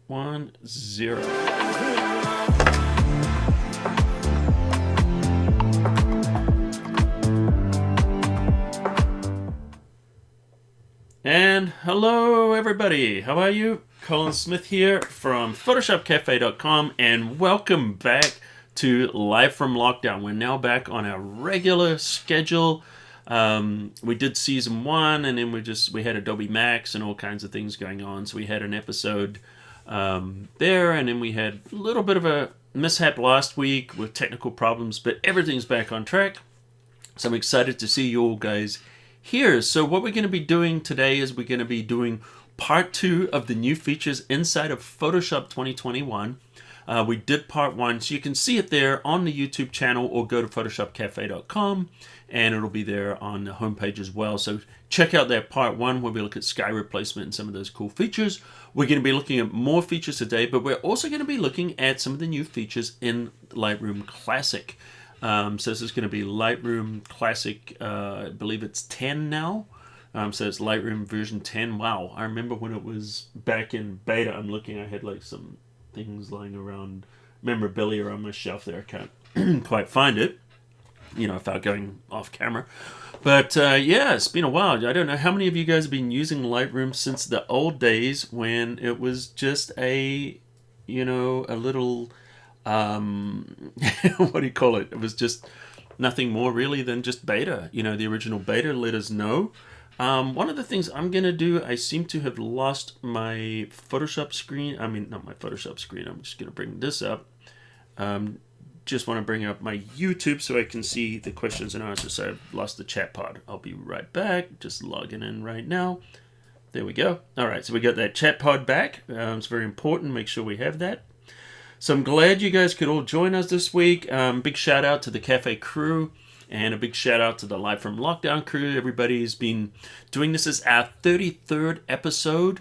1-0. And hello everybody, how are you? Colin Smith here from photoshopCAFE.com, and welcome back to Live from Lockdown. We're now back on our regular schedule. We did season 1, and then we had Adobe Max and all kinds of things going on, so we had an episode there, and then we had a little bit of a mishap last week with technical problems, but everything's back on track, so I'm excited to see you all guys here. So what we're going to be doing today is we're going to be doing part 2 of the new features inside of Photoshop 2021. We did part 1, so you can see it there on the YouTube channel, or go to photoshopcafe.com and it'll be there on the homepage as well. So check out that part 1 where we look at sky replacement and some of those cool features. We're going to be looking at more features today, but we're also going to be looking at some of the new features in Lightroom Classic. So this is going to be Lightroom Classic, I believe it's 10 now. So it's Lightroom version 10. Wow, I remember when it was back in beta. I had like some things lying around, memorabilia on my shelf there. I can't quite find it, without going off camera. But yeah, it's been a while. I don't know how many of you guys have been using Lightroom since the old days when it was just a little... what do you call it? It was just nothing more really than just beta. The original beta. Let us know. One of the things I'm going to do, I seem to have lost my Photoshop screen. I mean, not my Photoshop screen. I'm just going to bring this up. Just want to bring up my YouTube so I can see the questions and answers. So I've lost the chat pod. I'll be right back. Just logging in right now. There we go. All right, so we got that chat pod back. It's very important. Make sure we have that. So I'm glad you guys could all join us this week. Big shout out to the Cafe crew, and a big shout out to the Live from Lockdown crew. Everybody's been doing this. As our 33rd episode.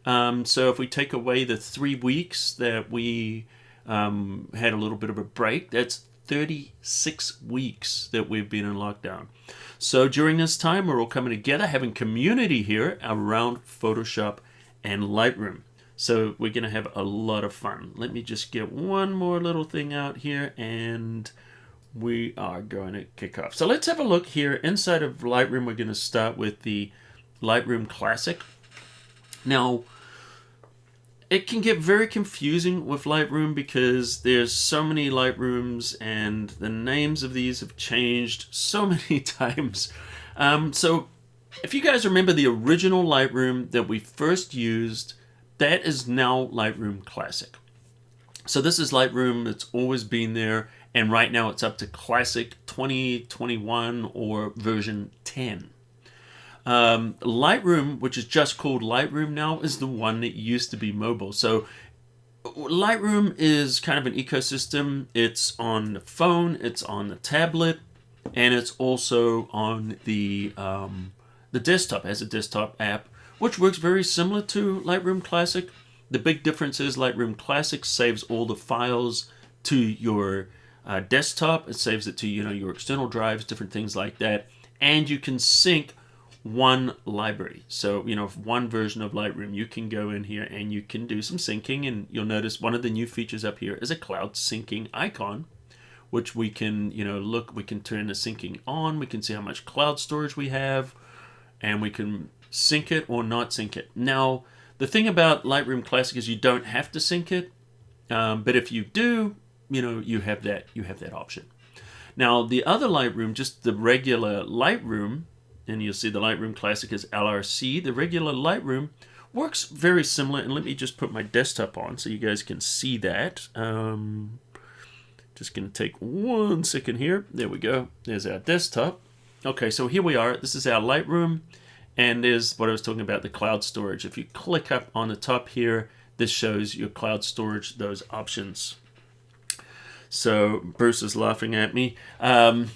So if we take away the 3 weeks that we had a little bit of a break, that's 36 weeks that we've been in lockdown. So during this time, we're all coming together, having community here around Photoshop and Lightroom. So we're going to have a lot of fun. Let me just get one more little thing out here, and we are going to kick off. So let's have a look here. Inside of Lightroom, we're going to start with the Lightroom Classic. Now, it can get very confusing with Lightroom because there's so many Lightrooms, and the names of these have changed so many times. So if you guys remember the original Lightroom that we first used, that is now Lightroom Classic. So this is Lightroom. It's always been there. And right now it's up to Classic 2021 or version 10. Lightroom, which is just called Lightroom now, is the one that used to be mobile. So Lightroom is kind of an ecosystem. It's on the phone, it's on the tablet, and it's also on the desktop as a desktop app, which works very similar to Lightroom Classic. The big difference is Lightroom Classic saves all the files to your desktop. It saves it to your external drives, different things like that, and you can sync one library. So one version of Lightroom, you can go in here and you can do some syncing, and you'll notice one of the new features up here is a cloud syncing icon, which we can we can turn the syncing on. We can see how much cloud storage we have, and we can sync it or not sync it. Now, the thing about Lightroom Classic is you don't have to sync it, but if you do, you have that option. Now, the other Lightroom, just the regular Lightroom, and you'll see the Lightroom Classic is LRC. The regular Lightroom works very similar, and let me just put my desktop on so you guys can see that. Just going to take 1 second here. There we go. There's our desktop. Okay, so here we are. This is our Lightroom. And there's what I was talking about, the cloud storage. If you click up on the top here, this shows your cloud storage, those options. So Bruce is laughing at me. And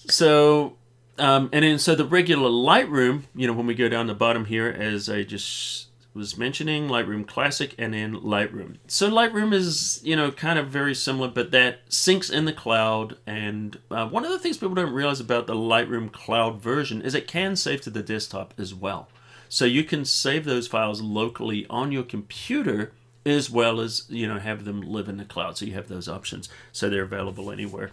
then the regular Lightroom, when we go down the bottom here, as I just was mentioning, Lightroom Classic and then Lightroom. So Lightroom is, kind of very similar, but that syncs in the cloud. And one of the things people don't realize about the Lightroom cloud version is it can save to the desktop as well. So you can save those files locally on your computer as well as, have them live in the cloud. So you have those options. So they're available anywhere.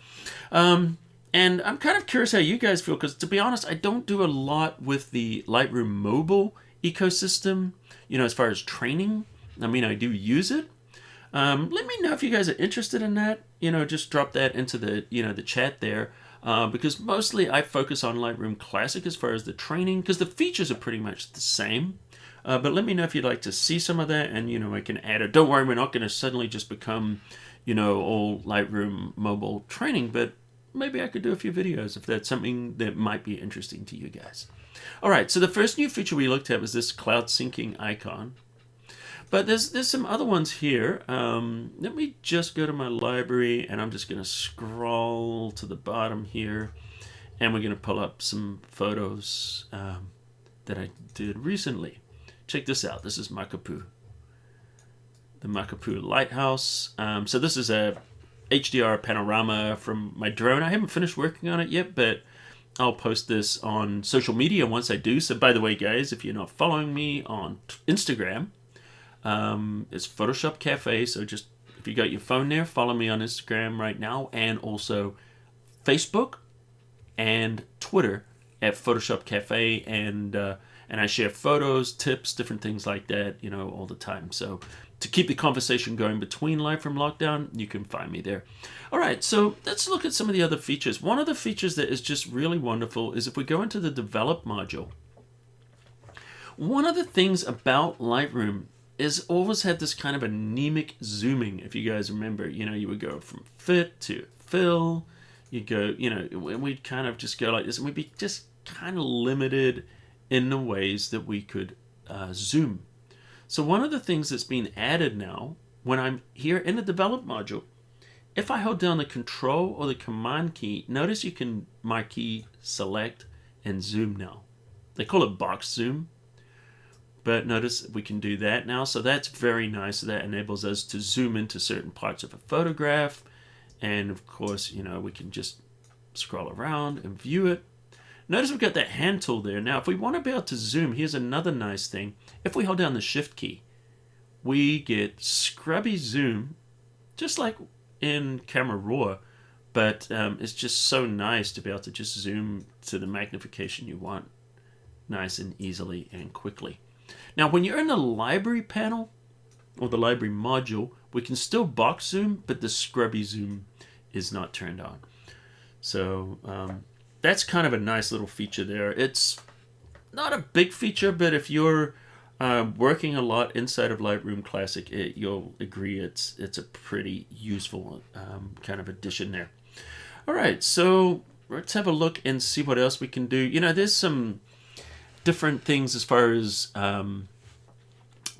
And I'm kind of curious how you guys feel, because to be honest, I don't do a lot with the Lightroom mobile ecosystem, as far as training. I mean, I do use it. Let me know if you guys are interested in that. Just drop that into the, the chat there. Because mostly I focus on Lightroom Classic as far as the training, because the features are pretty much the same. But let me know if you'd like to see some of that, and I can add it. Don't worry, we're not going to suddenly just become, all Lightroom mobile training, but maybe I could do a few videos if that's something that might be interesting to you guys. All right, so the first new feature we looked at was this cloud syncing icon. But there's some other ones here. Let me just go to my library, and I'm just going to scroll to the bottom here, and we're going to pull up some photos that I did recently. Check this out. This is Makapu, the Makapu Lighthouse. So this is a HDR panorama from my drone. I haven't finished working on it yet, but I'll post this on social media once I do. So by the way, guys, if you're not following me on Instagram, it's photoshopCAFE. So just, if you got your phone there, follow me on Instagram right now, and also Facebook and Twitter at photoshopCAFE, and I share photos, tips, different things like that, all the time. So to keep the conversation going between Live from Lockdown, you can find me there. All right, so let's look at some of the other features. One of the features that is just really wonderful is if we go into the Develop module. One of the things about Lightroom is always had this kind of anemic zooming. If you guys remember, you would go from fit to fill. You'd go, and we'd kind of just go like this, and we'd be just kind of limited in the ways that we could zoom. So one of the things that's been added now, when I'm here in the Develop module, if I hold down the Control or the Command key, notice you can marquee, select, and zoom now. They call it box zoom, but notice we can do that now. So that's very nice. So that enables us to zoom into certain parts of a photograph. And of course, we can just scroll around and view it. Notice we've got that hand tool there. Now, if we want to be able to zoom, here's another nice thing. If we hold down the Shift key, we get scrubby zoom, just like in Camera Raw, but it's just so nice to be able to just zoom to the magnification you want, nice and easily and quickly. Now, when you're in the library panel, or the library module, we can still box zoom, but the scrubby zoom is not turned on. So that's kind of a nice little feature there. It's not a big feature, but if you're working a lot inside of Lightroom Classic, you'll agree it's a pretty useful kind of addition there. All right, so let's have a look and see what else we can do. There's some different things as far as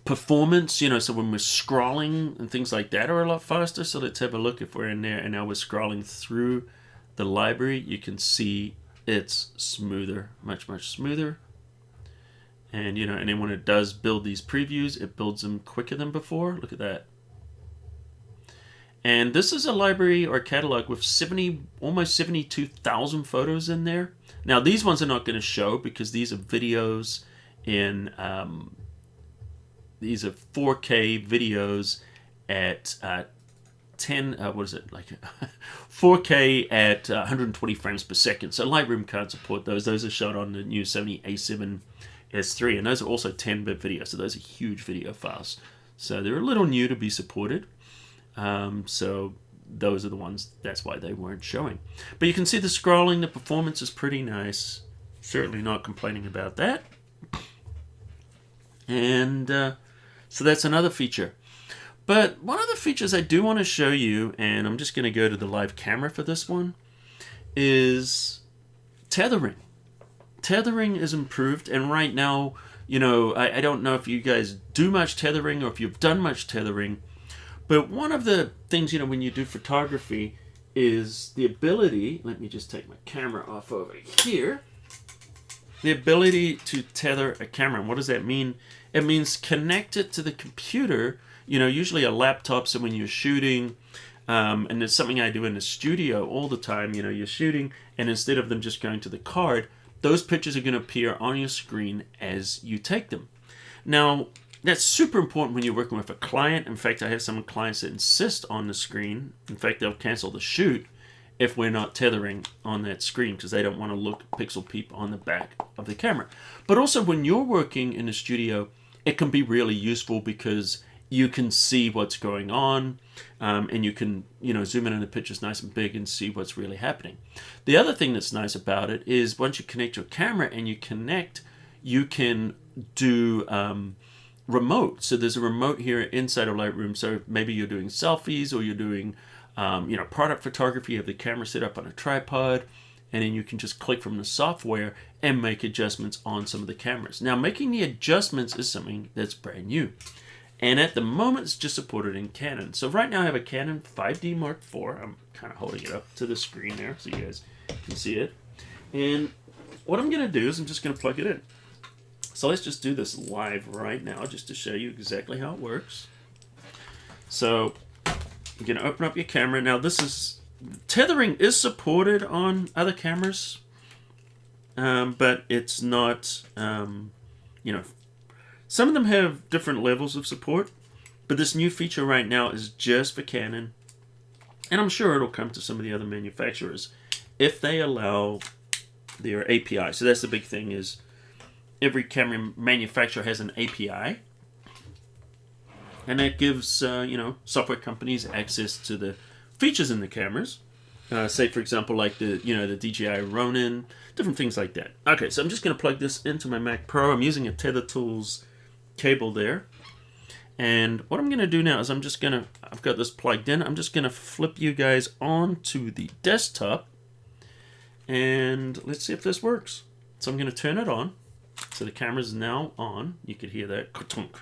performance, so when we're scrolling and things like that are a lot faster. So let's have a look if we're in there and now we're scrolling through the library. You can see it's smoother, much smoother. And and then when it does build these previews, it builds them quicker than before. Look at that. And this is a library or catalog with almost 72,000 photos in there. Now these ones are not going to show because these are videos in these are 4K videos at 4K at 120 frames per second. So Lightroom can't support those. Those are shot on the new Sony A7S III, and those are also 10-bit videos. So those are huge video files. So they're a little new to be supported. So those are the ones, that's why they weren't showing. But you can see the scrolling, the performance is pretty nice. Certainly not complaining about that. And so that's another feature. But one of the features I do want to show you, and I'm just going to go to the live camera for this one, is tethering. Tethering is improved, and right now, I don't know if you guys do much tethering or if you've done much tethering, but one of the things, when you do photography is the ability, let me just take my camera off over here, the ability to tether a camera. And what does that mean? It means connect it to the computer, usually a laptop, so when you're shooting, and it's something I do in the studio all the time, you're shooting, and instead of them just going to the card, those pictures are going to appear on your screen as you take them. Now, that's super important when you're working with a client. In fact, I have some clients that insist on the screen. In fact, they'll cancel the shoot if we're not tethering on that screen because they don't want to look pixel peep on the back of the camera. But also when you're working in the studio, it can be really useful because you can see what's going on, and you can, zoom in on the pictures nice and big and see what's really happening. The other thing that's nice about it is once you connect your camera and you connect, you can do remote. So there's a remote here inside of Lightroom. So maybe you're doing selfies or you're doing, product photography. You have the camera set up on a tripod, and then you can just click from the software and make adjustments on some of the cameras. Now, making the adjustments is something that's brand new. And at the moment, it's just supported in Canon. So right now I have a Canon 5D Mark IV. I'm kind of holding it up to the screen there so you guys can see it. And what I'm going to do is I'm just going to plug it in. So let's just do this live right now just to show you exactly how it works. So you're going to open up your camera. Now tethering is supported on other cameras, but it's not, some of them have different levels of support, but this new feature right now is just for Canon, and I'm sure it'll come to some of the other manufacturers if they allow their API. So that's the big thing, is every camera manufacturer has an API, and that gives software companies access to the features in the cameras. Say, for example, like the DJI Ronin, different things like that. Okay, so I'm just going to plug this into my Mac Pro. I'm using a Tether Tools cable there. And what I'm going to do now is I've got this plugged in. I'm just going to flip you guys onto the desktop. And let's see if this works. So I'm going to turn it on. So the camera's now on. You could hear that. Ka-tunk.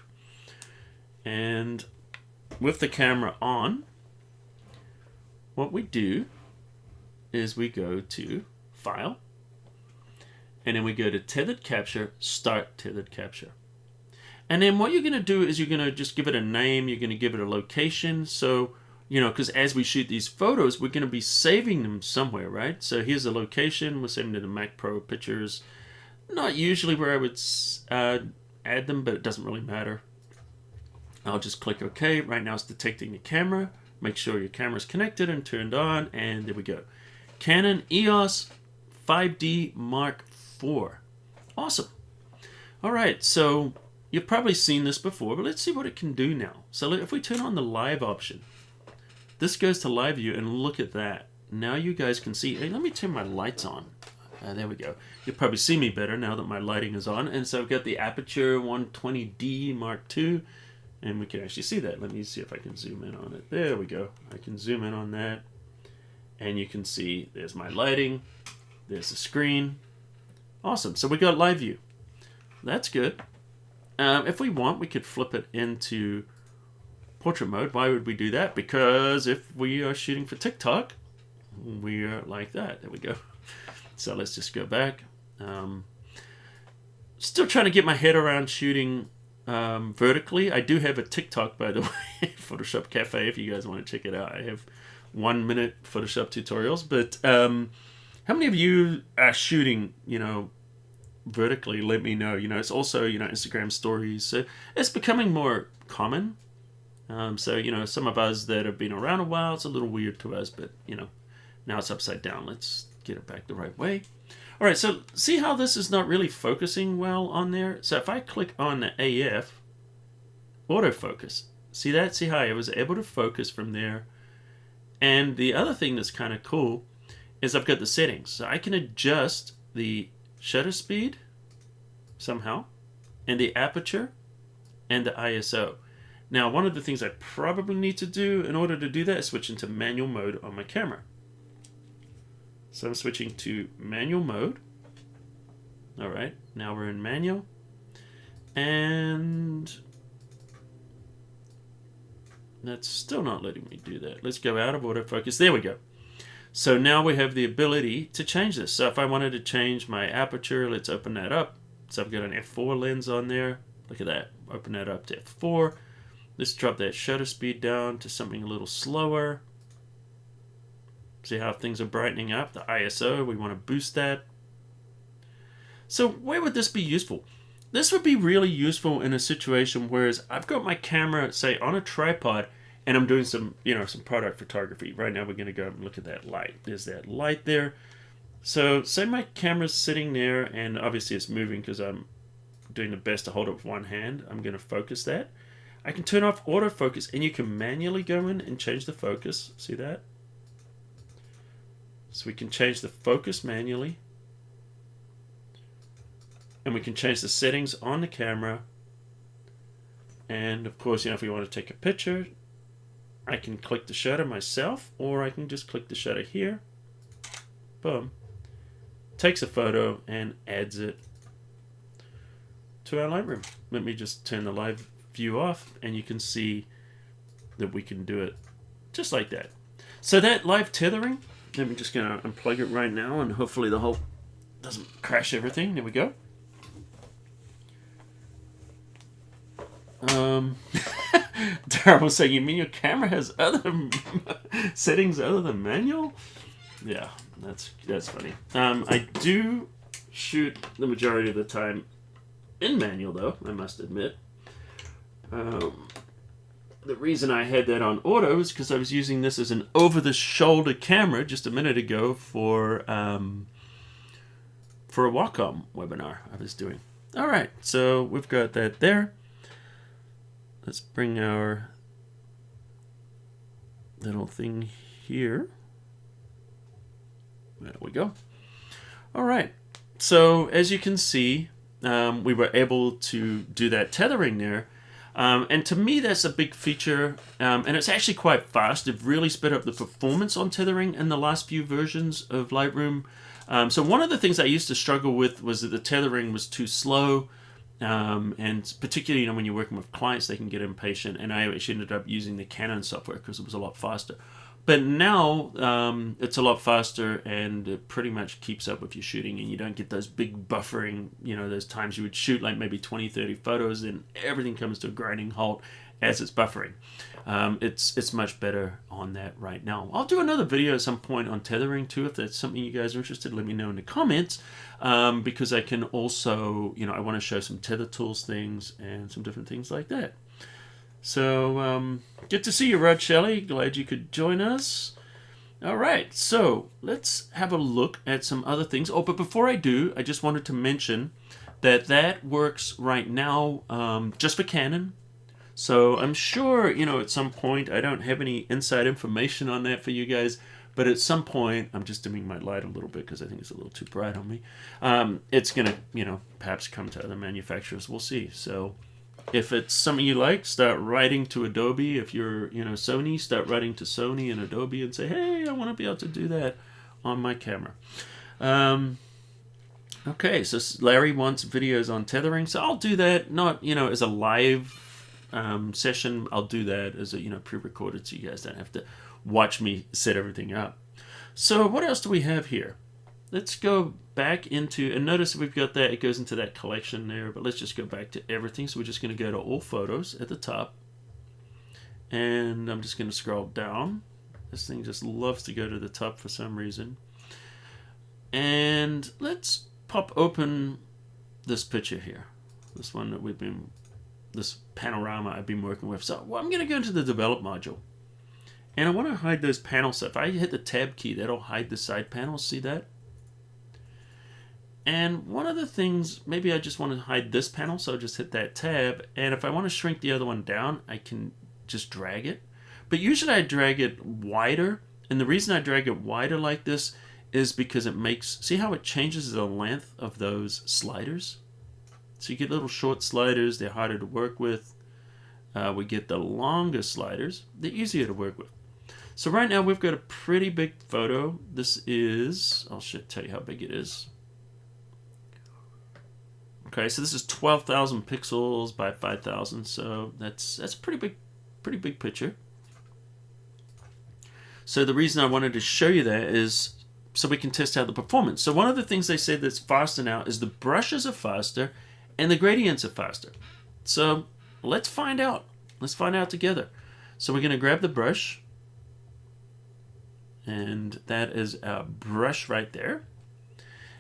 And with the camera on, what we do is we go to File, and then we go to Tethered Capture, Start Tethered Capture. And then what you're going to do is you're going to just give it a name, you're going to give it a location, so, because as we shoot these photos, we're going to be saving them somewhere, right? So here's the location, we're saving to the Mac Pro Pictures. Not usually where I would add them, but it doesn't really matter. I'll just click OK. Right now it's detecting the camera. Make sure your camera's connected and turned on, and there we go. Canon EOS 5D Mark IV. Awesome. All right, so you've probably seen this before, but let's see what it can do now. So if we turn on the live option, this goes to live view, and look at that. Now you guys can see. Hey, let me turn my lights on. There we go. You'll probably see me better now that my lighting is on. And so I've got the Aperture 120D Mark II, and we can actually see that. Let me see if I can zoom in on it. There we go. I can zoom in on that. And you can see there's my lighting. There's the screen. Awesome. So we got live view. That's good. If we want, we could flip it into portrait mode. Why would we do that? Because if we are shooting for TikTok, we are like that. There we go. So let's just go back. Still trying to get my head around shooting vertically. I do have a TikTok, by the way, photoshopCAFE, if you guys want to check it out. I have 1-minute Photoshop tutorials, but how many of you are shooting, vertically? Let me know. It's also, Instagram stories. So it's becoming more common. So, some of us that have been around a while, it's a little weird to us, but, now it's upside down. Let's get it back the right way. All right, so see how this is not really focusing well on there? So if I click on the AF, autofocus. See that? See how I was able to focus from there? And the other thing that's kind of cool is I've got the settings. So I can adjust the shutter speed somehow, and the aperture, and the ISO. Now, one of the things I probably need to do in order to do that is switch into manual mode on my camera. So I'm switching to manual mode. All right, now we're in manual. And that's still not letting me do that. Let's go out of autofocus. There we go. So now we have the ability to change this. So if I wanted to change my aperture, let's open that up. So I've got an f4 lens on there. Look at that. Open that up to f4. Let's drop that shutter speed down to something a little slower. See how things are brightening up. The ISO, we want to boost that. So where would this be useful? This would be really useful in a situation where I've got my camera, say, on a tripod, and I'm doing some, some product photography. Right now we're going to go and look at that light. There's that light there. So say my camera's sitting there, and obviously it's moving because I'm doing the best to hold it with one hand. I'm going to focus that. I can turn off autofocus, and you can manually go in and change the focus. See that? So we can change the focus manually. And we can change the settings on the camera. And of course, if we want to take a picture, I can click the shutter myself, or I can just click the shutter here. Boom. Takes a photo and adds it to our Lightroom. Let me just turn the live view off, and you can see that we can do it just like that. So that live tethering, I'm just going to unplug it right now, and hopefully the whole doesn't crash everything. There we go. Darryl was saying, you mean your camera has other settings other than manual? Yeah, that's funny. I do shoot the majority of the time in manual, though, I must admit. The reason I had that on auto is because I was using this as an over-the-shoulder camera just a minute ago for a Wacom webinar I was doing. All right, so we've got that there. Let's bring our little thing here. There we go. All right. So as you can see, we were able to do that tethering there. And to me, that's a big feature. And it's actually quite fast. They've really sped up the performance on tethering in the last few versions of Lightroom. So one of the things I used to struggle with was that the tethering was too slow. And particularly, when you're working with clients, they can get impatient. And I actually ended up using the Canon software because it was a lot faster. But now it's a lot faster, and it pretty much keeps up with your shooting, and you don't get those big buffering, those times you would shoot like maybe 20, 30 photos, and everything comes to a grinding halt as it's buffering. It's much better on that right now. I'll do another video at some point on tethering too. If that's something you guys are interested, let me know in the comments, because I can also, I want to show some tether tools things and some different things like that. So good to see you, Rod Shelley. Glad you could join us. All right, so let's have a look at some other things. Oh, but before I do, I just wanted to mention that works right now just for Canon. So I'm sure, at some point, I don't have any inside information on that for you guys, but at some point, I'm just dimming my light a little bit because I think it's a little too bright on me. It's going to, perhaps come to other manufacturers. We'll see. So if it's something you like, start writing to Adobe. If you're, Sony, start writing to Sony and Adobe and say, hey, I want to be able to do that on my camera. Okay, so Larry wants videos on tethering. So I'll do that, not, as a live session. I'll do that as a, pre-recorded so you guys don't have to watch me set everything up. So what else do we have here? Let's go back into, and notice we've got that, it goes into that collection there, but let's just go back to everything. So we're just going to go to all photos at the top, and I'm just going to scroll down. This thing just loves to go to the top for some reason. And let's pop open this picture here. This one that this panorama I've been working with. So I'm going to go into the develop module. And I want to hide those panels. So if I hit the tab key, that'll hide the side panels. See that? And one of the things, maybe I just want to hide this panel, so I'll just hit that tab. And if I want to shrink the other one down, I can just drag it. But usually I drag it wider. And the reason I drag it wider like this is because it makes, see how it changes the length of those sliders? So you get little short sliders, they're harder to work with. We get the longer sliders, they're easier to work with. So right now we've got a pretty big photo. This is, I'll tell you how big it is. Okay, so this is 12,000 pixels by 5,000, so that's a pretty big picture. So the reason I wanted to show you that is so we can test out the performance. So one of the things they say that's faster now is the brushes are faster and the gradients are faster. So let's find out. Let's find out together. So we're going to grab the brush, and that is our brush right there.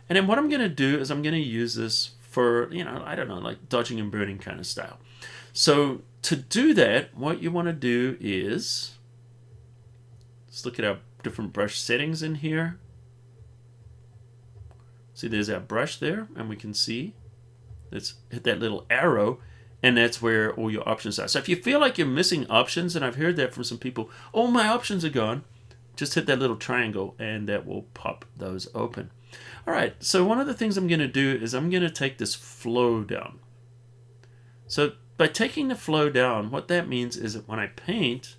And then what I'm going to do is I'm going to use this for, I don't know, like dodging and burning kind of style. So to do that, what you want to do is, let's look at our different brush settings in here. See, there's our brush there, and we can see, let's hit that little arrow, and that's where all your options are. So if you feel like you're missing options, and I've heard that from some people, oh, my options are gone, just hit that little triangle, and that will pop those open. All right, so one of the things I'm going to do is I'm going to take this flow down. So by taking the flow down, what that means is that when I paint,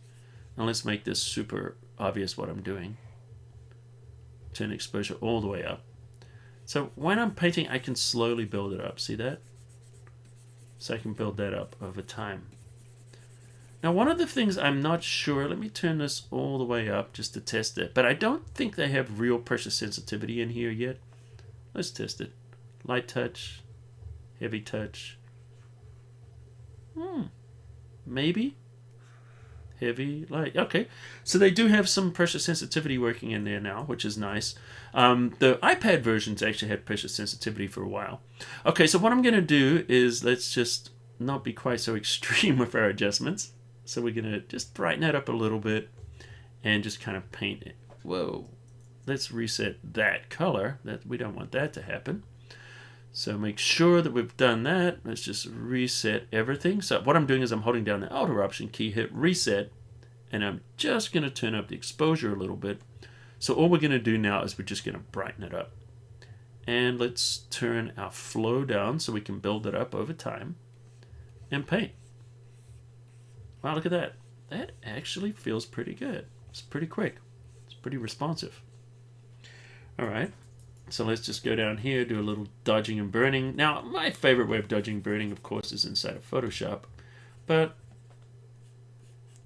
now let's make this super obvious what I'm doing. Turn exposure all the way up. So when I'm painting, I can slowly build it up. See that? So I can build that up over time. Now, one of the things I'm not sure, let me turn this all the way up just to test it, but I don't think they have real pressure sensitivity in here yet. Let's test it. Light touch, heavy touch. Maybe. Heavy, light. Okay, so they do have some pressure sensitivity working in there now, which is nice. The iPad versions actually had pressure sensitivity for a while. Okay, so what I'm going to do is let's just not be quite so extreme with our adjustments. So we're going to just brighten it up a little bit and just kind of paint it. Whoa, let's reset that color. We don't want that to happen. So make sure that we've done that. Let's just reset everything. So what I'm doing is I'm holding down the Alt Option key, hit reset, and I'm just going to turn up the exposure a little bit. So all we're going to do now is we're just going to brighten it up. And let's turn our flow down so we can build it up over time and paint. Wow, look at that. That actually feels pretty good. It's pretty quick. It's pretty responsive. All right. So let's just go down here, do a little dodging and burning. Now, my favorite way of dodging and burning, of course, is inside of Photoshop. But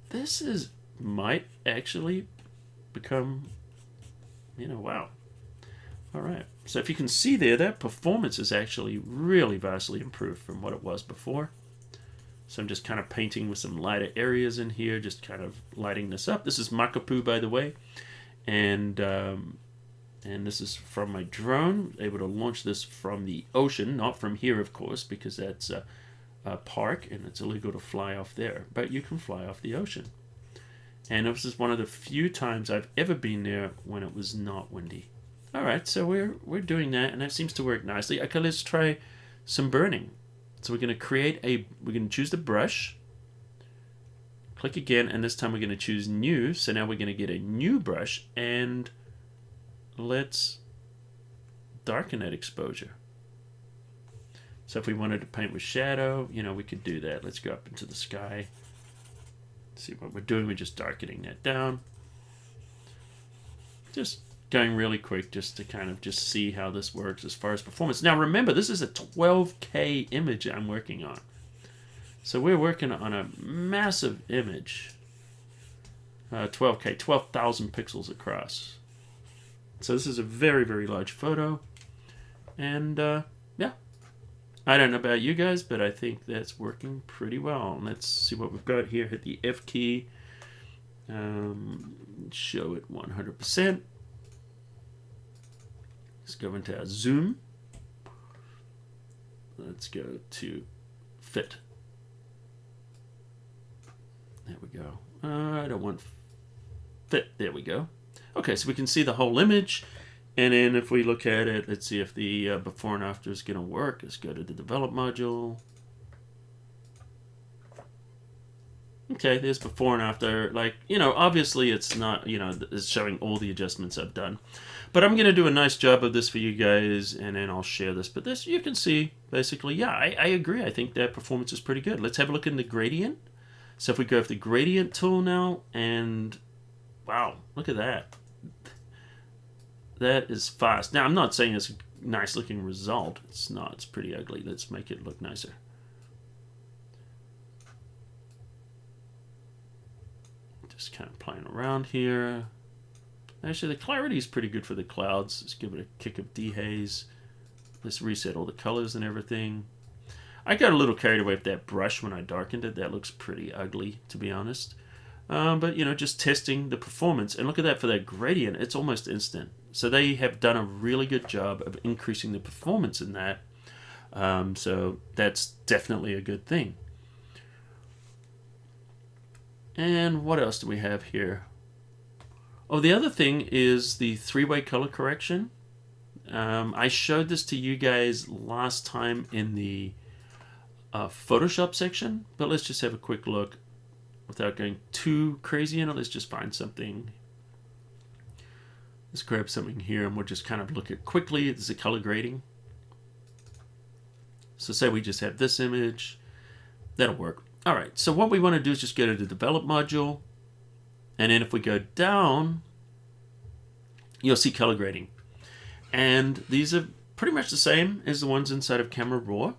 this might actually become, wow. All right. So if you can see there, that performance is actually really vastly improved from what it was before. So I'm just kind of painting with some lighter areas in here, just kind of lighting this up. This is Makapu, by the way. And this is from my drone, able to launch this from the ocean, not from here, of course, because that's a park and it's illegal to fly off there. But you can fly off the ocean. And this is one of the few times I've ever been there when it was not windy. All right, so we're doing that, and that seems to work nicely. Okay, let's try some burning. So we're going to we're going to choose the brush, click again, and this time we're going to choose new. So now we're going to get a new brush, and let's darken that exposure. So if we wanted to paint with shadow, we could do that. Let's go up into the sky. See what we're doing. We're just darkening that down. Just going really quick just to kind of just see how this works as far as performance. Now remember, this is a 12K image I'm working on. So we're working on a massive image. 12K, 12,000 pixels across. So this is a very, very large photo. And yeah, I don't know about you guys, but I think that's working pretty well. Let's see what we've got here. Hit the F key. Show it 100%. Let's go into our zoom. Let's go to fit. There we go. I don't want fit. There we go. Okay, so we can see the whole image. And then if we look at it, let's see if the before and after is going to work. Let's go to the develop module. Okay, there's before and after. Like, obviously it's not, it's showing all the adjustments I've done. But I'm going to do a nice job of this for you guys, and then I'll share this. But this, you can see, basically, yeah, I agree. I think that performance is pretty good. Let's have a look in the gradient. So if we go with the gradient tool now, and wow, look at that. That is fast. Now, I'm not saying it's a nice looking result. It's not. It's pretty ugly. Let's make it look nicer. Just kind of playing around here. Actually, the clarity is pretty good for the clouds. Let's give it a kick of dehaze. Let's reset all the colors and everything. I got a little carried away with that brush when I darkened it. That looks pretty ugly, to be honest. But, just testing the performance. And look at that for that gradient. It's almost instant. So they have done a really good job of increasing the performance in that. So that's definitely a good thing. And what else do we have here? Oh, the other thing is the three-way color correction. I showed this to you guys last time in the Photoshop section, but let's just have a quick look without going too crazy in it. Let's just find something. Let's grab something here and we'll just kind of look at quickly. This is a color grading. So say we just have this image. That'll work. All right, so what we want to do is just go to the develop module. And then if we go down, you'll see color grading. And these are pretty much the same as the ones inside of Camera Raw.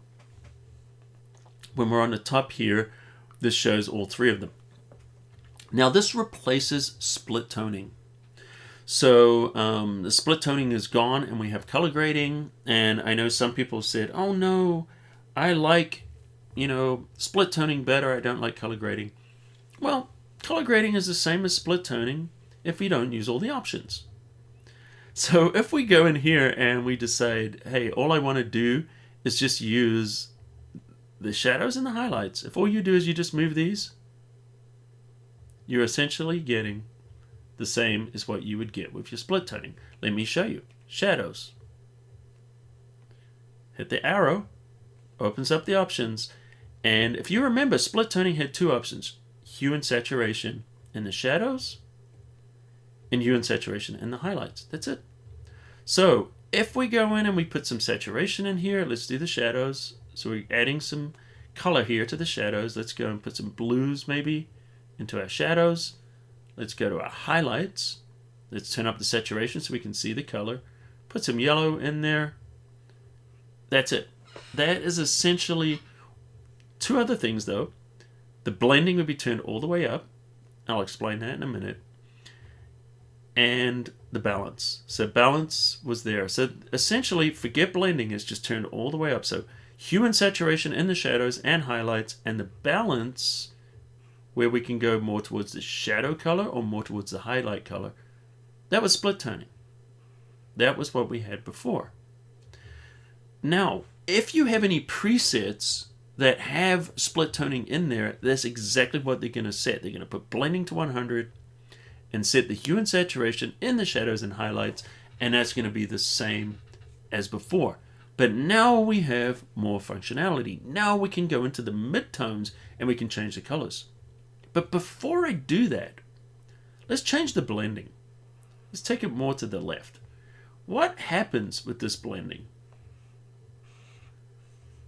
When we're on the top here, this shows all three of them. Now this replaces split toning. So the split toning is gone and we have color grading. And I know some people said, oh no, I like, split toning better. I don't like color grading. Well, color grading is the same as split toning if we don't use all the options. So if we go in here and we decide, hey, all I want to do is just use the shadows and the highlights. If all you do is you just move these, you're essentially getting the same as what you would get with your split toning. Let me show you. Shadows. Hit the arrow, opens up the options, and if you remember, split toning had two options, hue and saturation in the shadows, and hue and saturation in the highlights. That's it. So if we go in and we put some saturation in here, let's do the shadows. So we're adding some color here to the shadows. Let's go and put some blues maybe into our shadows. Let's go to our highlights. Let's turn up the saturation so we can see the color. Put some yellow in there. That's it. That is essentially two other things though. The blending would be turned all the way up. I'll explain that in a minute. And the balance. So balance was there. So essentially, forget blending, is just turned all the way up. So hue and saturation in the shadows and highlights, and the balance where we can go more towards the shadow color or more towards the highlight color. That was split toning. That was what we had before. Now, if you have any presets that have split toning in there, that's exactly what they're going to set. They're going to put blending to 100 and set the hue and saturation in the shadows and highlights, and that's going to be the same as before. But now we have more functionality. Now we can go into the midtones and we can change the colors. But before I do that, let's change the blending. Let's take it more to the left. What happens with this blending?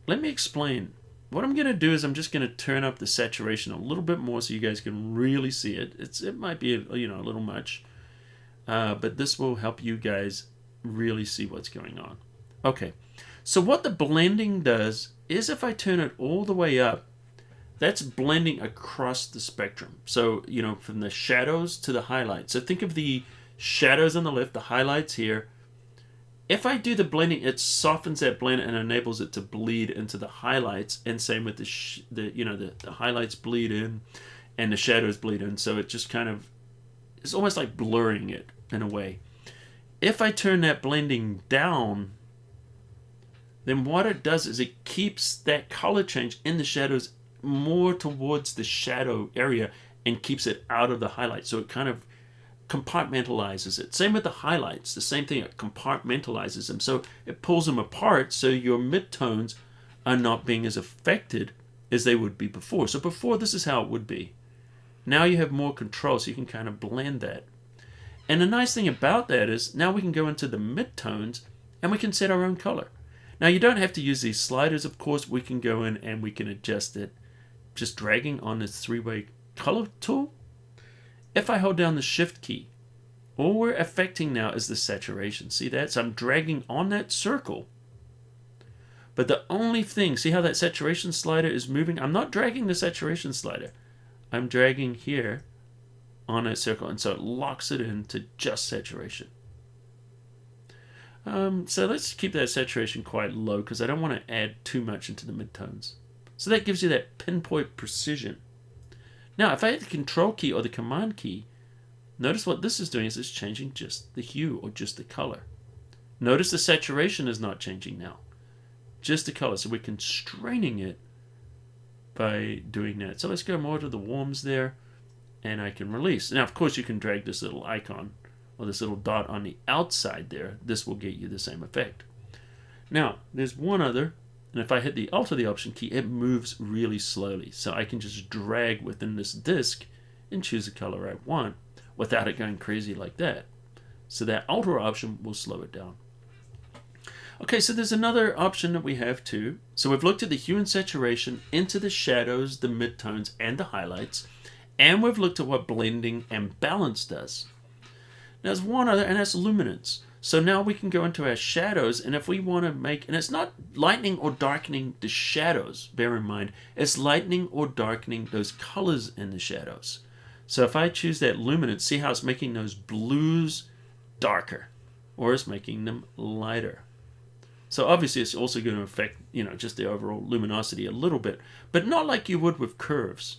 Let me explain. What I'm going to do is I'm just going to turn up the saturation a little bit more so you guys can really see it. It might be a little much, but this will help you guys really see what's going on. Okay, so what the blending does is if I turn it all the way up, that's blending across the spectrum. So, from the shadows to the highlights. So think of the shadows on the left, the highlights here. If I do the blending, it softens that blend and enables it to bleed into the highlights. And same with the highlights bleed in and the shadows bleed in. So it just kind of, it's almost like blurring it in a way. If I turn that blending down, then what it does is it keeps that color change in the shadows more towards the shadow area and keeps it out of the highlights. So it kind of compartmentalizes it. Same with the highlights, the same thing, it compartmentalizes them. So it pulls them apart so your midtones are not being as affected as they would be before. So before, this is how it would be. Now you have more control, so you can kind of blend that. And the nice thing about that is now we can go into the midtones and we can set our own color. Now you don't have to use these sliders, of course. We can go in and we can adjust it just dragging on this three-way color tool. If I hold down the shift key, all we're affecting now is the saturation. See that? So I'm dragging on that circle. But the only thing, see how that saturation slider is moving? I'm not dragging the saturation slider. I'm dragging here on a circle, and so it locks it into just saturation. So let's keep that saturation quite low because I don't want to add too much into the midtones. So that gives you that pinpoint precision. Now, if I hit the control key or the command key, Notice what this is doing is it's changing just the hue or just the color. Notice the saturation is not changing now, just the color. So we're constraining it by doing that. So let's go more to the warms there, and I can release. Now, of course, you can drag this little icon or this little dot on the outside there. This will get you the same effect. Now, there's one other, and if I hit the Alt or the Option key, it moves really slowly. So I can just drag within this disk and choose the color I want without it going crazy like that. So that Alt or Option will slow it down. Okay, so there's another option that we have too. So we've looked at the hue and saturation, into the shadows, the midtones, and the highlights. And we've looked at what blending and balance does. Now there's one other, and that's luminance. So now we can go into our shadows, and if we want to make, and it's not lightening or darkening the shadows, bear in mind, it's lightening or darkening those colors in the shadows. So if I choose that luminance, see how it's making those blues darker, or it's making them lighter. So obviously it's also going to affect, just the overall luminosity a little bit, but not like you would with curves.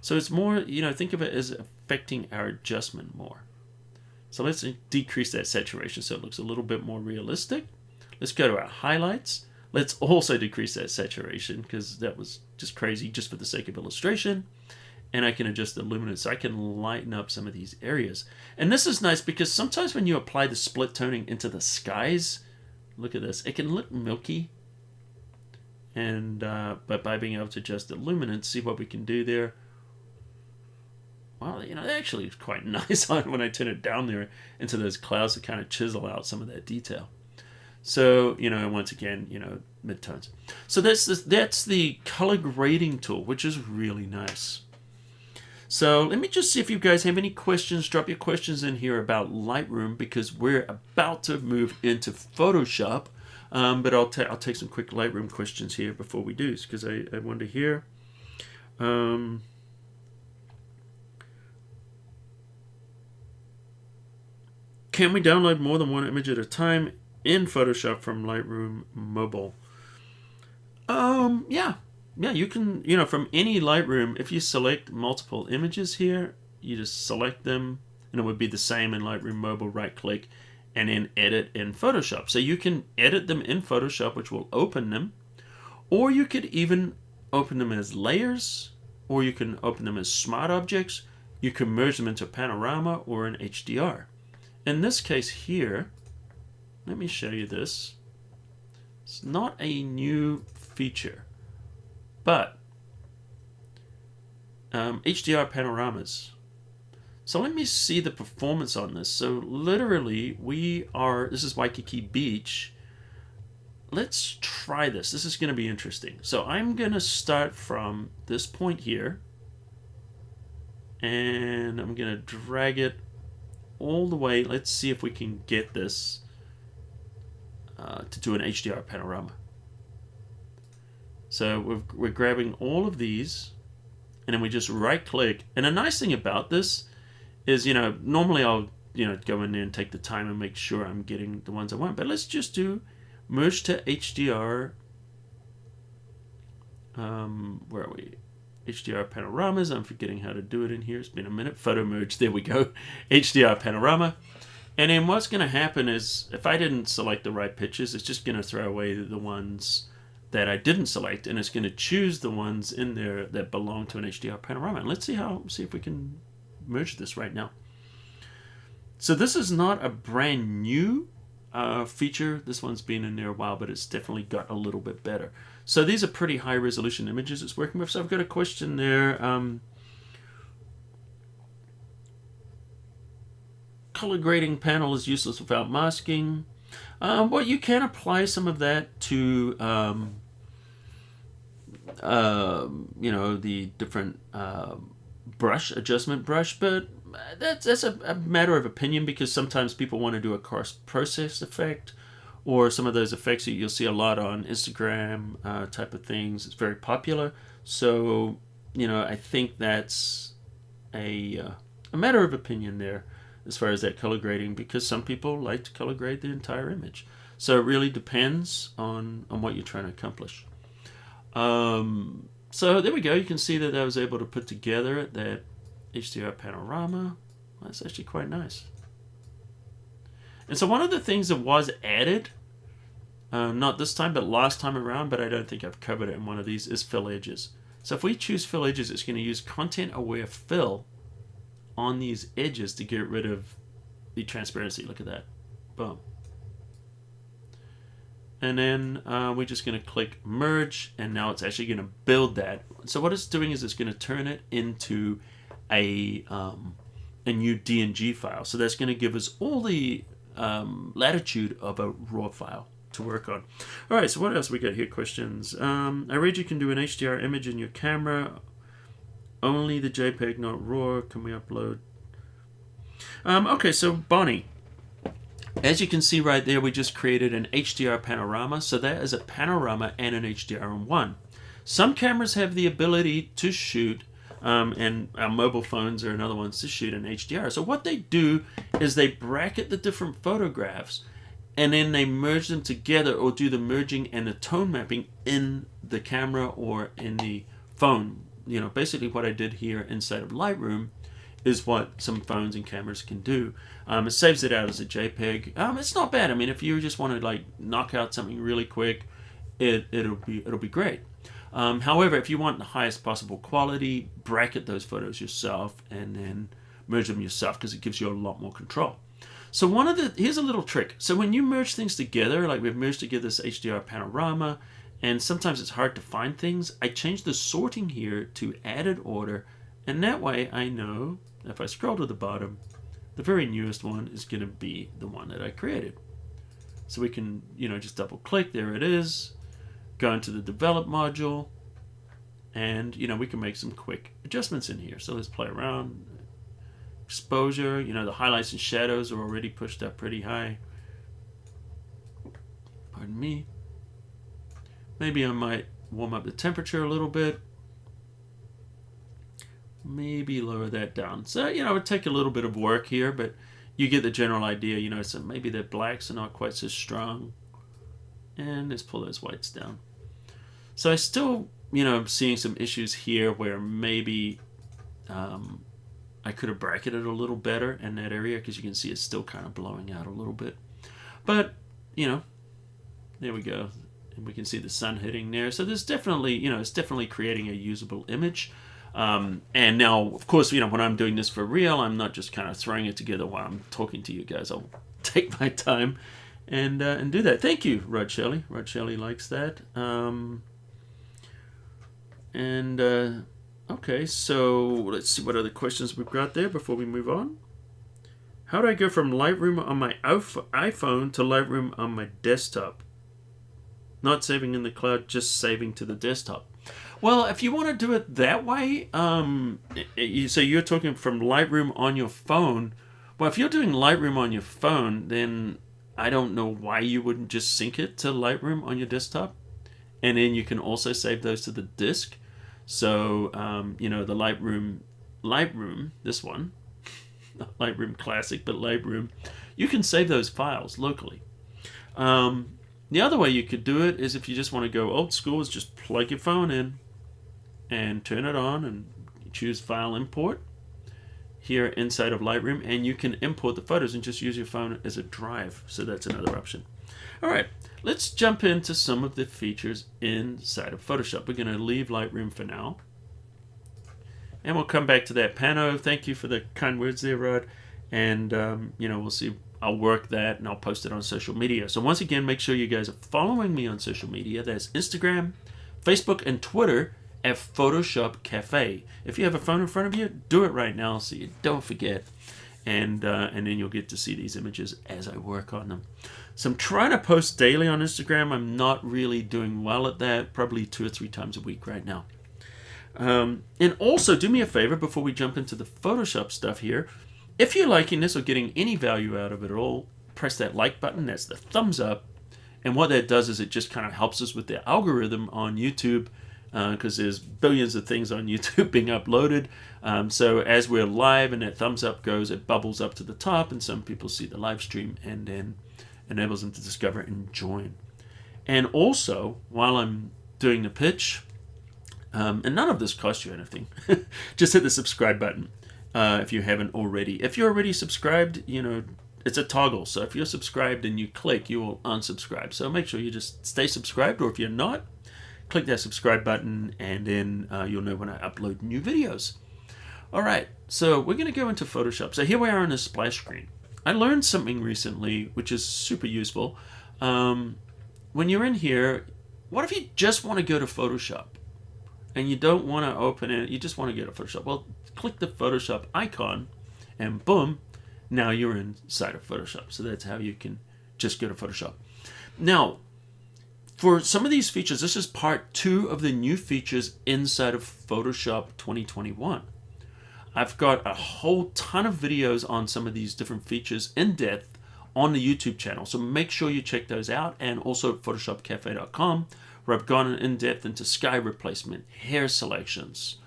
So it's more, think of it as affecting our adjustment more. So let's decrease that saturation so it looks a little bit more realistic. Let's go to our highlights. Let's also decrease that saturation because that was just crazy just for the sake of illustration. And I can adjust the luminance. So I can lighten up some of these areas. And this is nice because sometimes when you apply the split toning into the skies, look at this, it can look milky. And but by being able to adjust the luminance, see what we can do there. Wow, that actually is quite nice when I turn it down there into those clouds to kind of chisel out some of that detail. So, once again, midtones. So that's the color grading tool, which is really nice. So let me just see if you guys have any questions. Drop your questions in here about Lightroom because we're about to move into Photoshop. But I'll take some quick Lightroom questions here before we do, because I wonder here. Can we download more than one image at a time in Photoshop from Lightroom Mobile? Yeah, you can, from any Lightroom, if you select multiple images here, you just select them, and it would be the same in Lightroom Mobile, right-click, and then edit in Photoshop. So you can edit them in Photoshop, which will open them, or you could even open them as layers, or you can open them as smart objects. You can merge them into panorama or an HDR. In this case here, let me show you this. It's not a new feature, but HDR panoramas. So let me see the performance on this. So literally this is Waikiki Beach. Let's try this. This is going to be interesting. So I'm going to start from this point here, and I'm going to drag it all the way. Let's see if we can get this to do an HDR panorama. So we're grabbing all of these, and then we just right click. And the nice thing about this is, normally I'll go in there and take the time and make sure I'm getting the ones I want. But let's just do merge to HDR. Where are we? HDR panoramas. I'm forgetting how to do it in here. It's been a minute. Photo merge. There we go. HDR panorama. And then what's going to happen is if I didn't select the right pictures, it's just going to throw away the ones that I didn't select, and it's going to choose the ones in there that belong to an HDR panorama. And let's see if we can merge this right now. So this is not a brand new feature. This one's been in there a while, but it's definitely got a little bit better. So these are pretty high resolution images it's working with. So I've got a question there. Color grading panel is useless without masking. Well, you can apply some of that to, the different adjustment brush, but that's a matter of opinion because sometimes people want to do a cross-process effect or some of those effects that you'll see a lot on Instagram type of things. It's very popular. So, I think that's a matter of opinion there as far as that color grading, because some people like to color grade the entire image. So it really depends on what you're trying to accomplish. So there we go. You can see that I was able to put together that HDR panorama. Well, that's actually quite nice. And so one of the things that was added, not this time, but last time around, but I don't think I've covered it in one of these, is fill edges. So if we choose fill edges, it's going to use content-aware fill on these edges to get rid of the transparency. Look at that. Boom. And then we're just going to click merge, and now it's actually going to build that. So what it's doing is it's going to turn it into a new DNG file. So that's going to give us all the latitude of a raw file to work on. All right, so what else we got here? Questions. I read you can do an HDR image in your camera. Only the JPEG, not RAW. Can we upload? Okay, so Bonnie, as you can see right there, we just created an HDR panorama. So that is a panorama and an HDR in one. Some cameras have the ability to shoot, and our mobile phones are another ones to shoot in HDR. So what they do is they bracket the different photographs, and then they merge them together, or do the merging and the tone mapping in the camera or in the phone. You know, basically what I did here inside of Lightroom is what some phones and cameras can do. It saves it out as a JPEG. It's not bad. I mean, if you just want to like knock out something really quick, it'll be great. However, if you want the highest possible quality, bracket those photos yourself and then merge them yourself, because it gives you a lot more control. So here's a little trick. So when you merge things together, like we've merged together this HDR panorama, and sometimes it's hard to find things, I changed the sorting here to added order, and that way I know if I scroll to the bottom, the very newest one is going to be the one that I created. So we can, just double click, there it is, go into the develop module, and we can make some quick adjustments in here. So let's play around. Exposure, the highlights and shadows are already pushed up pretty high. Pardon me. Maybe I might warm up the temperature a little bit. Maybe lower that down. So, it would take a little bit of work here, but you get the general idea, so maybe the blacks are not quite so strong. And let's pull those whites down. So I still, I'm seeing some issues here where maybe I could have bracketed a little better in that area, because you can see it's still kind of blowing out a little bit. But, there we go. And we can see the sun hitting there. So there's definitely, it's definitely creating a usable image. And now, of course, when I'm doing this for real, I'm not just kind of throwing it together while I'm talking to you guys. I'll take my time and do that. Thank you, Rod Shelley. Rod Shelley likes that. Okay, so let's see what other questions we've got there before we move on. How do I go from Lightroom on my iPhone to Lightroom on my desktop? Not saving in the cloud, just saving to the desktop. Well, if you want to do it that way, so you're talking from Lightroom on your phone. Well, if you're doing Lightroom on your phone, then I don't know why you wouldn't just sync it to Lightroom on your desktop. And then you can also save those to the disk. So, the Lightroom, this one, not Lightroom Classic, but Lightroom, you can save those files locally. The other way you could do it is if you just want to go old school, is just plug your phone in and turn it on and choose File Import here inside of Lightroom, and you can import the photos and just use your phone as a drive. So that's another option. All right, let's jump into some of the features inside of Photoshop. We're going to leave Lightroom for now, and we'll come back to that pano. Thank you for the kind words there, Rod. And, we'll see. I'll work that and I'll post it on social media. So once again, make sure you guys are following me on social media. That's Instagram, Facebook, and Twitter at photoshopCAFE. If you have a phone in front of you, do it right now so you don't forget. And then you'll get to see these images as I work on them. So I'm trying to post daily on Instagram. I'm not really doing well at that, probably 2 or 3 times a week right now. And also, do me a favor before we jump into the Photoshop stuff here. If you're liking this or getting any value out of it at all, press that like button. That's the thumbs up. And what that does is it just kind of helps us with the algorithm on YouTube, because there's billions of things on YouTube being uploaded. So as we're live and that thumbs up goes, it bubbles up to the top, and some people see the live stream and then enables them to discover and join. And also, while I'm doing the pitch, and none of this costs you anything, just hit the subscribe button. if you haven't already. If you're already subscribed, you know, it's a toggle. So if you're subscribed and you click, you will unsubscribe. So make sure you just stay subscribed, or if you're not, click that subscribe button, and then you'll know when I upload new videos. All right, so we're going to go into Photoshop. So here we are on the splash screen. I learned something recently, which is super useful. When you're in here, what if you just want to go to Photoshop and you don't want to open it, you just want to go to Photoshop? Well, click the Photoshop icon and boom, now you're inside of Photoshop. So that's how you can just go to Photoshop. Now, for some of these features, this is part 2 of the new features inside of Photoshop 2021. I've got a whole ton of videos on some of these different features in depth on the YouTube channel. So make sure you check those out, and also at photoshopcafe.com, where I've gone in depth into sky replacement, hair selections,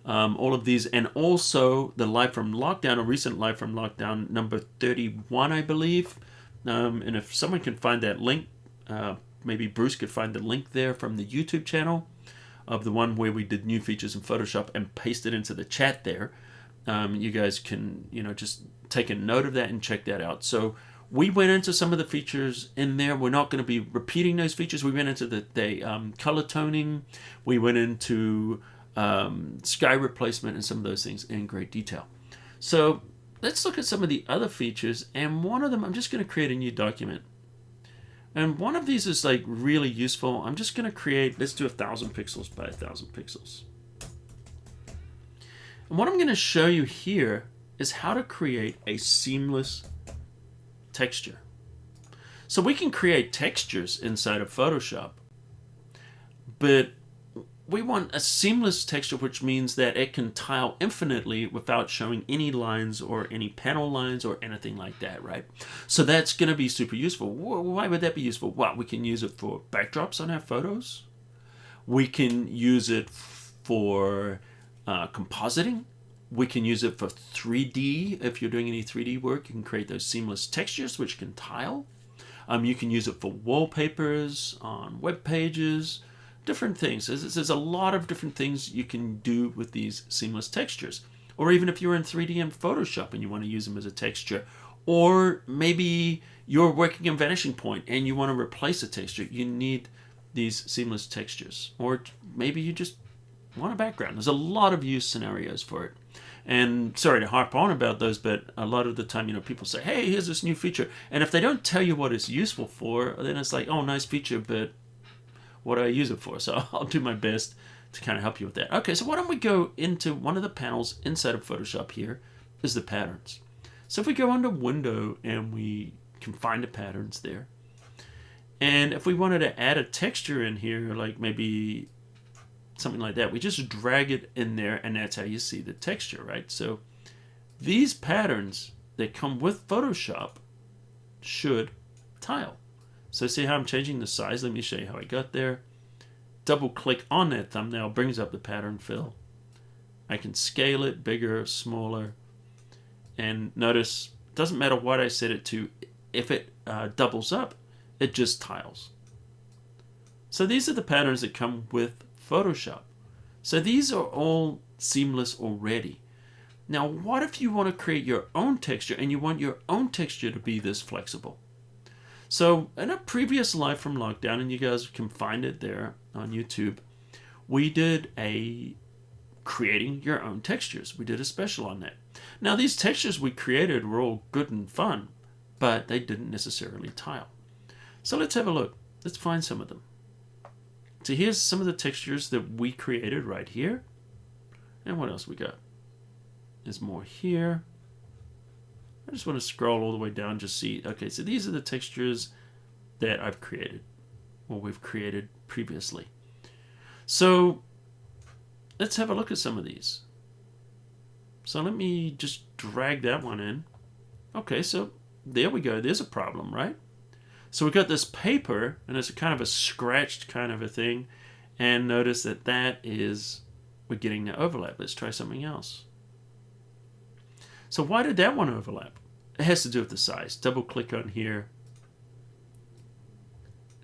all of these, and also the live from lockdown, a recent live from lockdown number 31, I believe. And if someone can find that link, maybe Bruce could find the link there from the YouTube channel of the one where we did new features in Photoshop and paste it into the chat there. You guys can, you know, just take a note of that and check that out. So we went into some of the features in there. We're not going to be repeating those features. We went into the color toning. We went into sky replacement and some of those things in great detail. So let's look at some of the other features. And one of them, I'm just going to create a new document. And one of these is like really useful. I'm just going to create, let's do 1,000 pixels by 1,000 pixels. And what I'm going to show you here is how to create a seamless texture. So we can create textures inside of Photoshop, but we want a seamless texture, which means that it can tile infinitely without showing any lines or any panel lines or anything like that, right? So that's going to be super useful. Why would that be useful? Well, we can use it for backdrops on our photos. We can use it for compositing. We can use it for 3D. If you're doing any 3D work, you can create those seamless textures which can tile. You can use it for wallpapers on web pages, different things. There's a lot of different things you can do with these seamless textures. Or even if you're in 3D in Photoshop and you want to use them as a texture. Or maybe you're working in Vanishing Point and you want to replace a texture. You need these seamless textures. Or maybe you just want a background. There's a lot of use scenarios for it. And sorry to harp on about those, but a lot of the time, you know, people say, hey, here's this new feature. And if they don't tell you what it's useful for, then it's like, oh, nice feature, but what do I use it for? So I'll do my best to kind of help you with that. Okay, so why don't we go into one of the panels inside of Photoshop here is the patterns. So if we go under Window and we can find the patterns there. And if we wanted to add a texture in here, like maybe something like that, we just drag it in there and that's how you see the texture, right? So these patterns that come with Photoshop should tile. So see how I'm changing the size? Let me show you how I got there. Double click on that thumbnail, brings up the pattern fill. I can scale it bigger, smaller, and notice it doesn't matter what I set it to. If it doubles up, it just tiles. So these are the patterns that come with Photoshop. So these are all seamless already. Now, what if you want to create your own texture and you want your own texture to be this flexible? So in a previous live from lockdown, and you guys can find it there on YouTube, we did a creating your own textures. We did a special on that. Now these textures we created were all good and fun, but they didn't necessarily tile. So let's have a look. Let's find some of them. So here's some of the textures that we created right here. And what else we got? There's more here. I just want to scroll all the way down, just see. Okay, so these are the textures that I've created, or we've created previously. So let's have a look at some of these. So let me just drag that one in. Okay, so there we go. There's a problem, right? So we got this paper, and it's a kind of a scratched kind of a thing. And notice that that is, we're getting the overlap. Let's try something else. So why did that one overlap? It has to do with the size. Double click on here.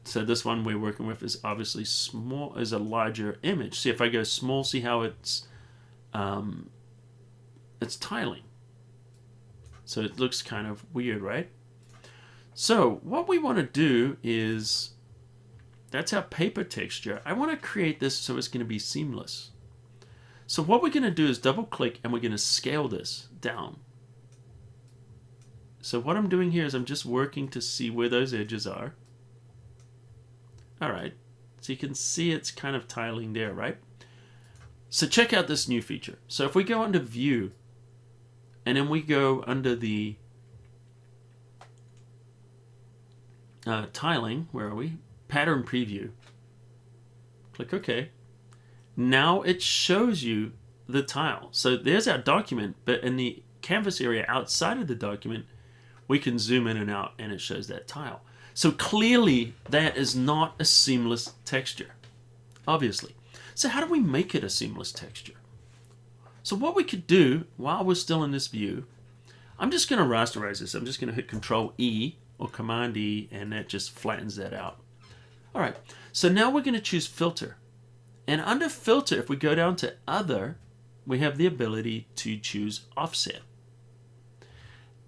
So this one we're working with is obviously small, is a larger image. See if I go small, see how it's it's tiling. So it looks kind of weird, right? So what we want to do is, that's our paper texture. I want to create this so it's going to be seamless. So what we're going to do is double click and we're going to scale this down. So what I'm doing here is I'm just working to see where those edges are. All right, so you can see it's kind of tiling there, right? So check out this new feature. So if we go under View, and then we go under the tiling, where are we? Pattern Preview. Click OK. Now it shows you the tile. So there's our document, but in the canvas area outside of the document, we can zoom in and out and it shows that tile. So clearly that is not a seamless texture, obviously. So how do we make it a seamless texture? So what we could do while we're still in this view, I'm just going to rasterize this. I'm just going to hit Control E or Command E, and that just flattens that out. All right, so now we're going to choose Filter. And under Filter, if we go down to Other, we have the ability to choose Offset.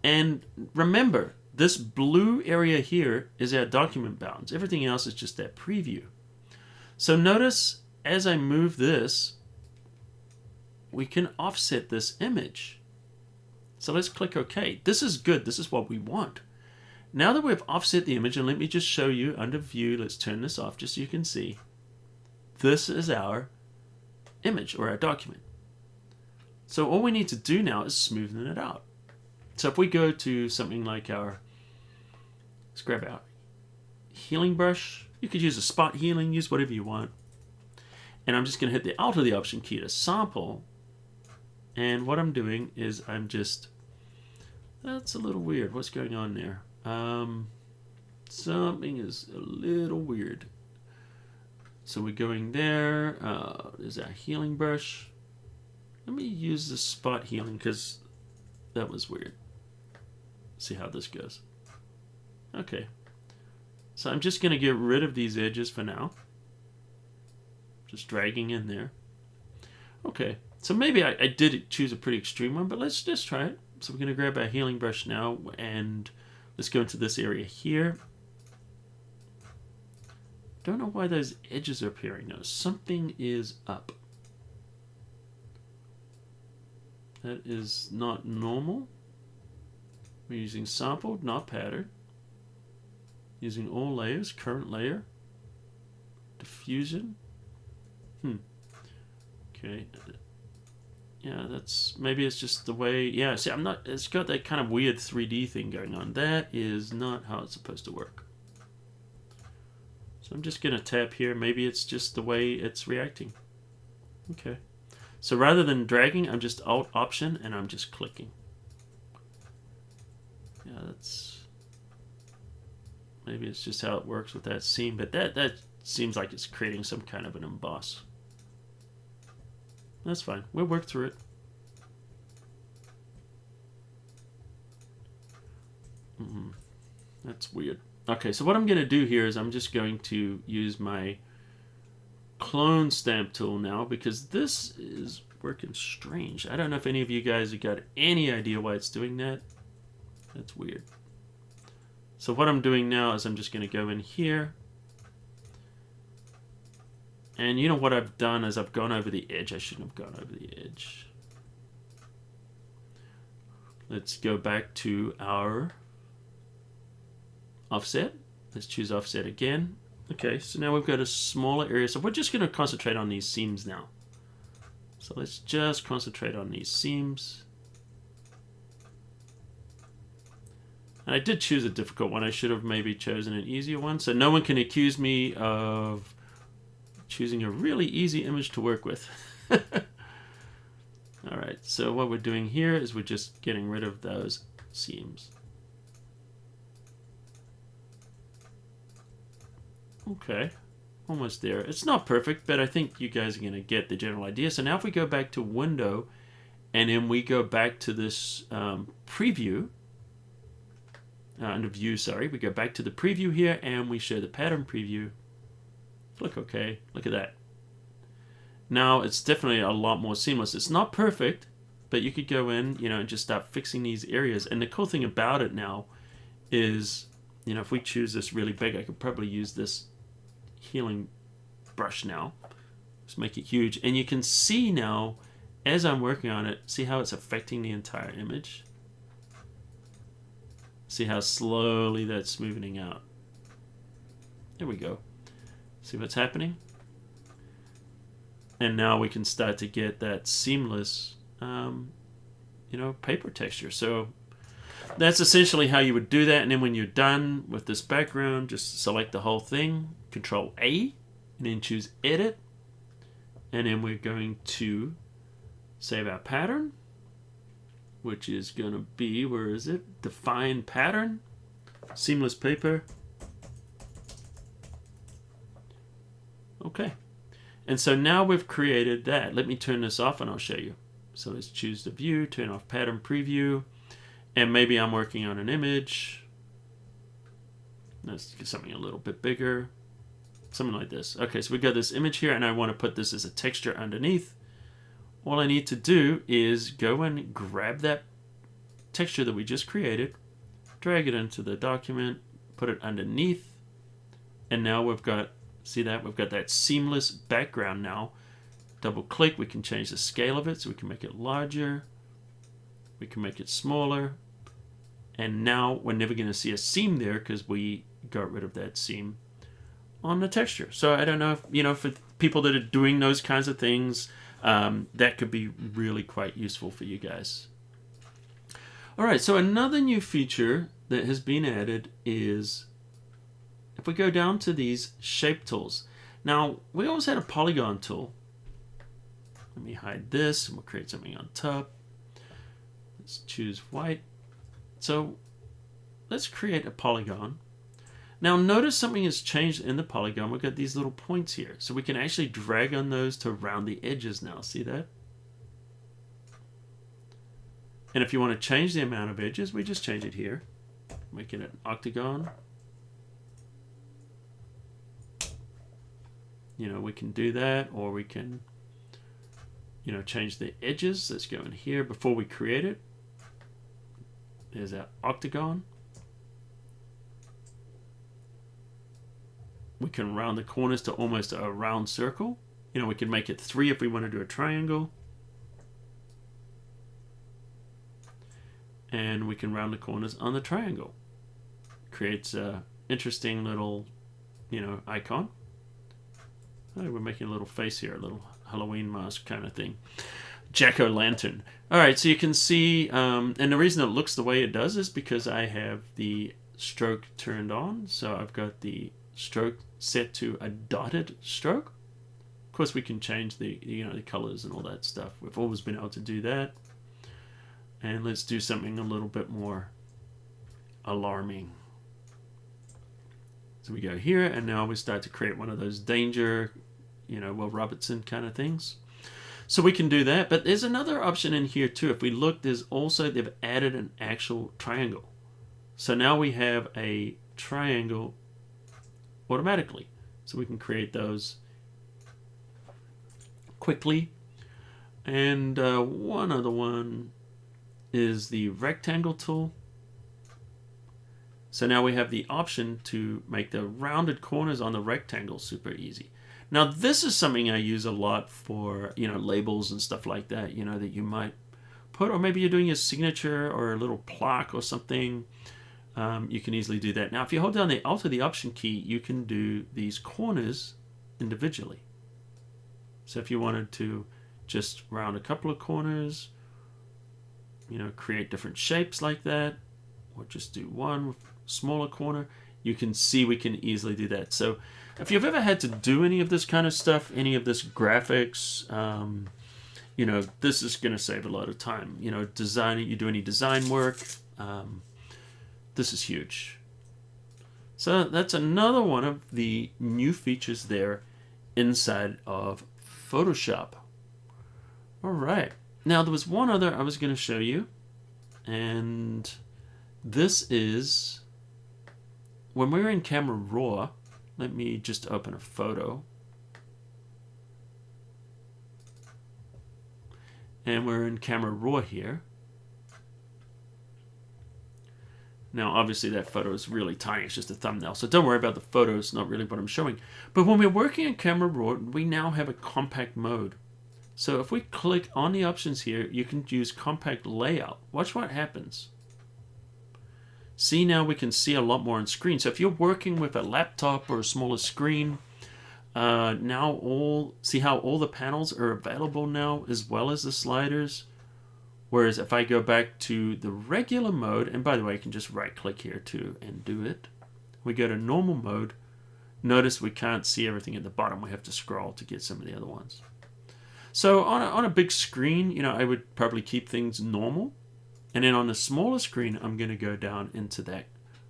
And remember, this blue area here is our document bounds. Everything else is just that preview. So notice as I move this, we can offset this image. So let's click OK. This is good. This is what we want. Now that we've offset the image, and let me just show you under View, let's turn this off just so you can see. This is our image or our document. So all we need to do now is smoothen it out. So if we go to something like our, let's grab our healing brush. You could use a spot healing, use whatever you want. And I'm just going to hit the Alt or the Option key to sample. And what I'm doing is I'm just, that's a little weird. What's going on there? Something is a little weird. So we're going there. There's our healing brush. Let me use the spot healing because that was weird. See how this goes. Okay. So I'm just going to get rid of these edges for now. Just dragging in there. Okay. So maybe I did choose a pretty extreme one, but let's just try it. So we're going to grab our healing brush now and let's go into this area here. Don't know why those edges are appearing now. Something is up. That is not normal. We're using sampled, not patterned. Using all layers, current layer. Diffusion. Okay. Yeah, that's, maybe it's just the way, yeah, see, it's got that kind of weird 3D thing going on. That is not how it's supposed to work. So I'm just going to tap here. Maybe it's just the way it's reacting. Okay. So rather than dragging, I'm just Alt Option and I'm just clicking. Yeah, that's, maybe it's just how it works with that seam, but that seems like it's creating some kind of an emboss. That's fine. We'll work through it. That's weird. Okay, so what I'm going to do here is I'm just going to use my clone stamp tool now because this is working strange. I don't know if any of you guys have got any idea why it's doing that. That's weird. So what I'm doing now is I'm just going to go in here. And you know what I've done is I've gone over the edge. I shouldn't have gone over the edge. Let's go back to our offset. Let's choose offset again. Okay, so now we've got a smaller area. So we're just going to concentrate on these seams now. So let's just concentrate on these seams. And I did choose a difficult one. I should have maybe chosen an easier one. So no one can accuse me of choosing a really easy image to work with. All right, so what we're doing here is we're just getting rid of those seams. Okay, almost there. It's not perfect, but I think you guys are going to get the general idea. So now if we go back to Window, and then we go back to this preview, under View, sorry, we go back to the preview here, and we show the pattern preview. Click OK. Look at that. Now it's definitely a lot more seamless. It's not perfect, but you could go in, and just start fixing these areas. And the cool thing about it now is, if we choose this really big, I could probably use this healing brush now. Just make it huge. And you can see now, as I'm working on it, see how it's affecting the entire image? See how slowly that's smoothing out. There we go. See what's happening? And now we can start to get that seamless, paper texture. So that's essentially how you would do that. And then when you're done with this background, just select the whole thing, Control A, and then choose Edit. And then we're going to save our pattern, which is going to be, where is it? Define pattern, seamless paper. Okay. And so now we've created that. Let me turn this off and I'll show you. So let's choose the view, turn off pattern preview, and maybe I'm working on an image. Let's get something a little bit bigger, something like this. Okay, so we got this image here and I want to put this as a texture underneath. All I need to do is go and grab that texture that we just created, drag it into the document, put it underneath, and now we've got, see that? We've got that seamless background now. Double click, we can change the scale of it, so we can make it larger, we can make it smaller, and now we're never going to see a seam there because we got rid of that seam on the texture. So I don't know if, for people that are doing those kinds of things, that could be really quite useful for you guys. All right, so another new feature that has been added is if we go down to these shape tools. Now, we always had a polygon tool. Let me hide this, and we'll create something on top. Let's choose white. So let's create a polygon. Now notice something has changed in the polygon. We've got these little points here. So we can actually drag on those to round the edges now. See that? And if you want to change the amount of edges, we just change it here. Make it an octagon. We can do that, or we can, change the edges. Let's go in here before we create it. There's our octagon. We can round the corners to almost a round circle. We can make it 3 if we want to do a triangle. And we can round the corners on the triangle. Creates a interesting little, icon. Oh, we're making a little face here, a little Halloween mask kind of thing. Jack-o'-lantern. All right, so you can see, and the reason it looks the way it does is because I have the stroke turned on. So I've got the stroke set to a dotted stroke. Of course, we can change the the colors and all that stuff. We've always been able to do that. And let's do something a little bit more alarming. So we go here, and now we start to create one of those danger, Will Robertson kind of things. So we can do that, but there's another option in here too. If we look, they've added an actual triangle. So now we have a triangle automatically. So we can create those quickly. And one other one is the rectangle tool. So now we have the option to make the rounded corners on the rectangle super easy. Now this is something I use a lot for, labels and stuff like that, that you might put, or maybe you're doing a signature or a little plaque or something. You can easily do that. Now if you hold down the Alt or the Option key, you can do these corners individually. So if you wanted to just round a couple of corners, create different shapes like that, or just do one smaller corner, you can see we can easily do that. So if you've ever had to do any of this kind of stuff, any of this graphics, this is going to save a lot of time. Designing, you do any design work, this is huge. So that's another one of the new features there inside of Photoshop. All right. Now there was one other I was going to show you, and this is when we're in Camera Raw. Let me just open a photo. And we're in Camera Raw here. Now, obviously, that photo is really tiny. It's just a thumbnail. So don't worry about the photo. It's not really what I'm showing. But when we're working in Camera Raw, we now have a compact mode. So if we click on the options here, you can use compact layout. Watch what happens. See, now we can see a lot more on screen. So if you're working with a laptop or a smaller screen, now see how all the panels are available now as well as the sliders. Whereas if I go back to the regular mode, and by the way, you can just right click here too and do it. We go to normal mode. Notice we can't see everything at the bottom. We have to scroll to get some of the other ones. So on a big screen, you know, I would probably keep things normal. And then on a smaller screen, I'm going to go down into that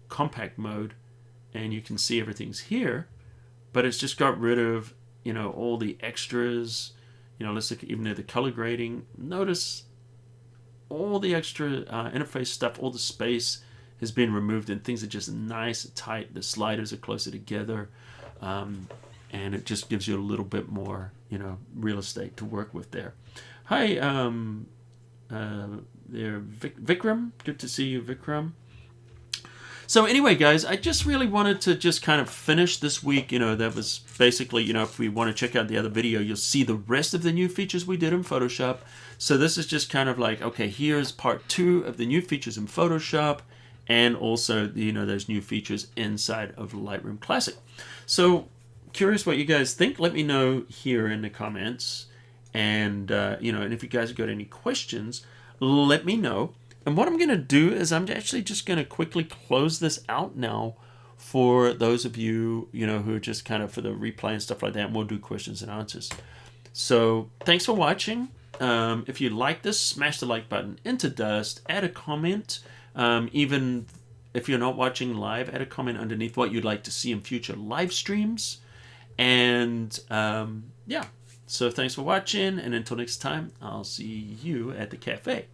compact mode, and you can see everything's here, but it's just got rid of, you know, all the extras. You know, let's look at even at the color grading. Notice all the extra interface stuff, all the space has been removed, and things are just nice, tight. The sliders are closer together, and it just gives you a little bit more, you know, real estate to work with there. Hi, there, Vikram. Good to see you, Vikram. So anyway, guys, I just really wanted to just kind of finish this week. You know, that was basically, you know, if we want to check out the other video, you'll see the rest of the new features we did in Photoshop. So this is just kind of like, okay, here's part 2 of the new features in Photoshop, and also, you know, those new features inside of Lightroom Classic. So curious what you guys think. Let me know here in the comments. And, you know, and if you guys have got any questions, let me know. And what I'm going to do is I'm actually just going to quickly close this out now for those of you, you know, who are just kind of for the replay and stuff like that. And we'll do questions and answers. So thanks for watching. If you like this, smash the like button into dust, add a comment. Even if you're not watching live, add a comment underneath what you'd like to see in future live streams. And yeah, so thanks for watching. And until next time, I'll see you at the cafe.